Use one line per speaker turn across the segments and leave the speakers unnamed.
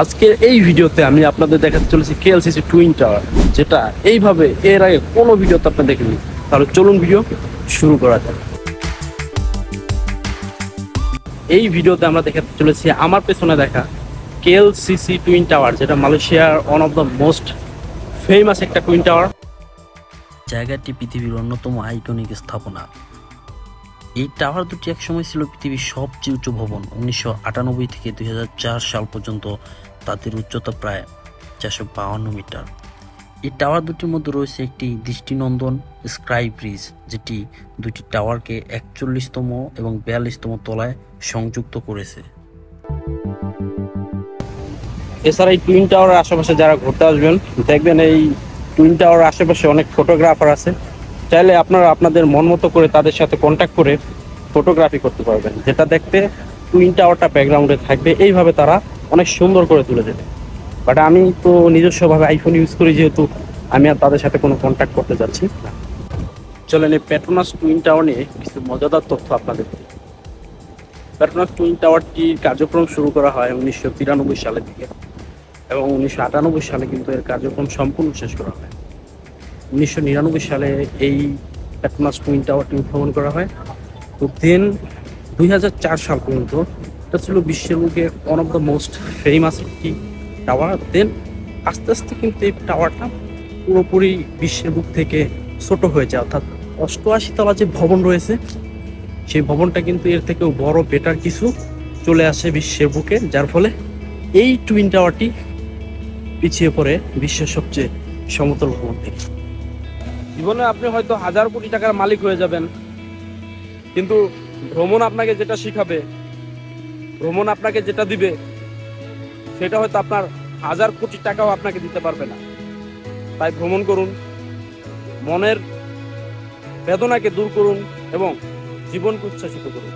আজকের এই ভিডিওতে আমি আপনাদের দেখাতে চলেছি কেএলসিসি টুইন টাওয়ার, যেটা এইভাবে এর আগে কোনো ভিডিওতে আপনি দেখেননি। তাহলে চলুন ভিডিও শুরু করা যাক। এই ভিডিওতে আমরা দেখাতে চলেছি আমার পেছনে দেখা কেএলসিসি টুইন টাওয়ার, যেটা মালয়েশিয়ার one of the most famous একটা টুইন টাওয়ার।
জায়গাটি পৃথিবীর অন্যতম আইকনিক স্থাপনা। এই টাওয়ার দুটি একসময় ছিল পৃথিবীর সবচেয়ে উঁচু ভবন। 1998 থেকে 2004 সাল পর্যন্ত তাদের উচ্চতা প্রায় 452 মিটার। এই টাওয়ার দুটির মধ্যে রয়েছে একটি দৃষ্টিনন্দন স্কাই ব্রিজ, যেটি দুটি টাওয়ারকে 41তম এবং 42তম তলায় সংযুক্ত করেছে।
এছাড়া এই টুইন টাওয়ারের আশেপাশে যারা ঘুরতে আসবেন, দেখবেন এই টুইন টাওয়ারের আশেপাশে অনেক ফটোগ্রাফার আছে। চাইলে আপনারা আপনাদের মন মতো করে তাদের সাথে কন্ট্যাক্ট করে ফটোগ্রাফি করতে পারবেন, যেটা দেখতে টুইন টাওয়ারটা ব্যাকগ্রাউন্ডে থাকবে। এইভাবে তারা অনেক সুন্দর করে তুলে দেবে। বাট আমি তো নিজস্বভাবে আইফোন ইউজ করি, যেহেতু আমি আর তাদের সাথে কোনো কন্ট্যাক্ট করতে যাচ্ছি না। চলেন এই পেট্রোনাস টুইন টাওয়ার নিয়ে কিছু মজাদার তথ্য আপনাদের দিই। পেট্রোনাস টুইন টাওয়ারটির কার্যক্রম শুরু করা হয় 1993 সালের দিকে, এবং 1998 সালে কিন্তু এর কার্যক্রম সম্পূর্ণ শেষ করা হয়। 1999 সালে এই পেট্রোনাস টুইন টাওয়ারটি উদ্ভাবন করা হয়। তো দেন 2004 সাল পর্যন্ত এটা ছিল বিশ্বের বুকে one of the most famous একটি টাওয়ার। দেন আস্তে আস্তে কিন্তু এই টাওয়ারটা পুরোপুরি বিশ্বের বুক থেকে ছোট হয়ে যায়, অর্থাৎ 88 তলা যে ভবন রয়েছে সেই ভবনটা কিন্তু এর থেকেও বড় বেটার কিছু চলে আসে বিশ্বের বুকে, যার ফলে এই টুইন টাওয়ারটি পিছিয়ে পড়ে বিশ্বের সবচেয়ে সমতল ভবন থেকে। জীবনে আপনি হয়তো 1000 কোটি টাকার মালিক হয়ে যাবেন, কিন্তু ভ্রমণ আপনাকে যেটা শিখাবে, ভ্রমণ আপনাকে যেটা দিবে, সেটা হয়তো আপনার 1000 কোটি টাকাও আপনাকে দিতে পারবে না। তাই ভ্রমণ করুন, মনের বেদনাকে দূর করুন এবং জীবনকে উচ্ছ্বাসিত করুন।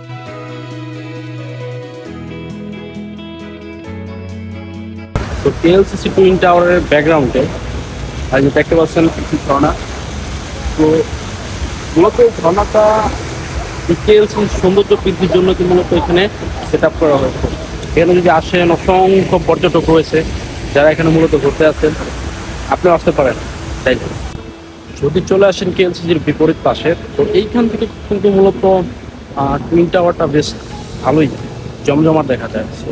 তো কেএলসিসি টুইন টাওয়ারের ব্যাকগ্রাউন্ডে আর যে দেখতে পাচ্ছেন একটি ঝর্ণা। তো মূলত ঝর্ণাটা কেএলসির সৌন্দর্য বৃদ্ধির জন্য কি মূলত এখানে সেট আপ করা হয়েছে। এখানে যদি আসেন, অসংখ্য পর্যটক রয়েছে যারা এখানে মূলত ঘুরতে আসেন। আপনি আসতে পারেন তাই যদি চলে আসেন কেএলসিসির বিপরীত পাশে। তো এইখান থেকে কিন্তু মূলত টুইন টাওয়ারটা বেশ ভালোই জমজমাট দেখা যায়। সো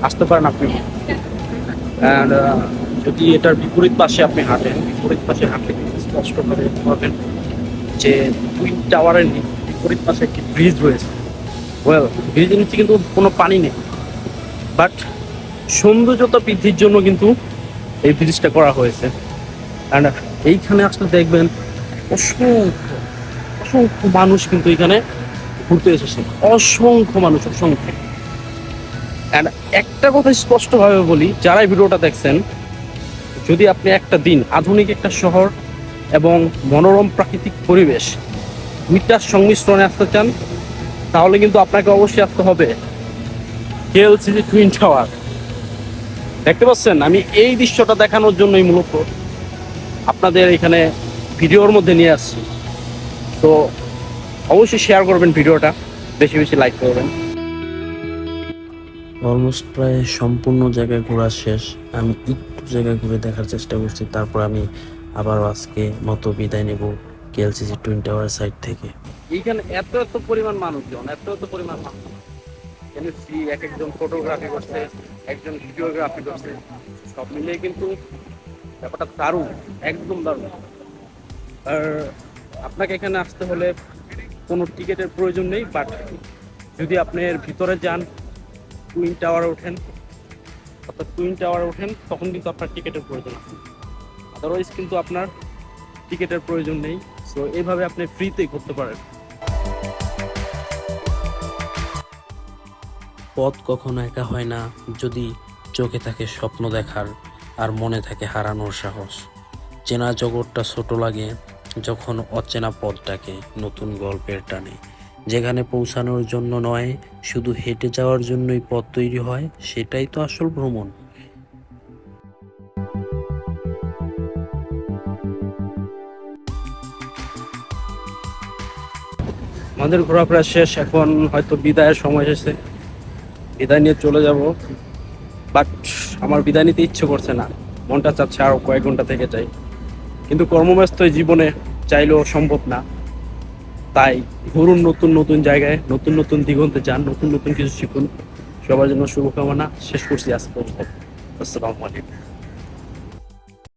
আসতে পারেন আপনি। অ্যান্ড যদি এটার বিপরীত পাশে আপনি হাঁটেন, বিপরীত পাশে হাঁটলে কিন্তু স্পষ্টভাবে দেখতে পাবেন যে টুইন টাওয়ারের বিপরীত পাশে একটি ব্রিজ রয়েছে। ব্রিজের নিচে কিন্তু কোনো পানি নেই, বাট সৌন্দর্যতা বৃদ্ধির জন্য কিন্তু এই ব্রিজটা করা হয়েছে। অ্যান্ড এইখানে আসলে দেখবেন অসংখ্য অসংখ্য মানুষ কিন্তু এখানে ঘুরতে এসেছে, অসংখ্য মানুষ, অসংখ্য। অ্যান্ড একটা কথা স্পষ্টভাবে বলি, যারা এই ভিডিওটা দেখছেন, যদি আপনি একটা দিন আধুনিক একটা শহর এবং মনোরম প্রাকৃতিক পরিবেশ দুইটার সংমিশ্রণে আসতে চান, তাহলে কিন্তু আপনাকে অবশ্যই আসতে হবে কেএলসিসি টুইন টাওয়ার। দেখতে পাচ্ছেন, আমি এই দৃশ্যটা দেখানোর জন্যই মূলত আপনাদের এখানে ভিডিওর মধ্যে নিয়ে আসছি। তো অবশ্যই শেয়ার করবেন ভিডিওটা, বেশি বেশি লাইক করবেন।
অলমোস্ট প্রায় সম্পূর্ণ জায়গায় ঘোরা শেষ। আমি একটু জায়গায় ঘুরে দেখার চেষ্টা করছি, তারপর আমি আবার আজকে মতো বিদায় নেব কেএলসিসি টুইন টাওয়ার সাইড থেকে।
এইখানে এত এত পরিমাণ মানুষজন, এত এত পরিমাণ মানুষ এক একজন ফটোগ্রাফি করছে, একজন ভিডিওগ্রাফি করছে, সব মিলিয়ে কিন্তু ব্যাপারটা দারুণ, একদম দারুণ। আর আপনাকে এখানে আসতে হলে কোনো টিকিটের প্রয়োজন নেই, বাট যদি আপনি এর ভিতরে যান, টুইন টাওয়ারে ওঠেন, অর্থাৎ টুইন টাওয়ারে ওঠেন, তখন কিন্তু আপনার টিকিটের প্রয়োজন আছে। আদারওয়াইজ কিন্তু আপনার টিকিটের প্রয়োজন নেই। সো এইভাবে আপনি ফ্রিতেই করতে পারেন।
পথ কখনো একা হয় না, যদি চোখে থাকে স্বপ্ন দেখার আর মনে থাকে হারানোর সাহস। চেনা জগৎটা ছোট লাগে যখন অচেনা পথটাকে নতুন গল্পের টানে। যেখানে পৌঁছানোর জন্য নয়, শুধু হেঁটে যাওয়ার জন্যই পথ তৈরি হয়, সেটাই তো আসল ভ্রমণ।
আমাদের ঘোরাফেরা শেষ, এখন হয়তো বিদায়ের সময় এসেছে, বিদায় নিয়ে চলে যাব। বাট আমার বিদায় নিতে ইচ্ছে করছে না, মনটা চাচ্ছে আরও কয়েক ঘন্টা থেকে যাই, কিন্তু কর্মব্যস্ত এই জীবনে চাইলেও সম্ভব না। তাই ঘুরুন নতুন নতুন জায়গায়, নতুন নতুন দিগন্তে যান, নতুন নতুন কিছু শিখুন। সবার জন্য শুভকামনা। শেষ করছি আজকে। আসসালামু আলাইকুম।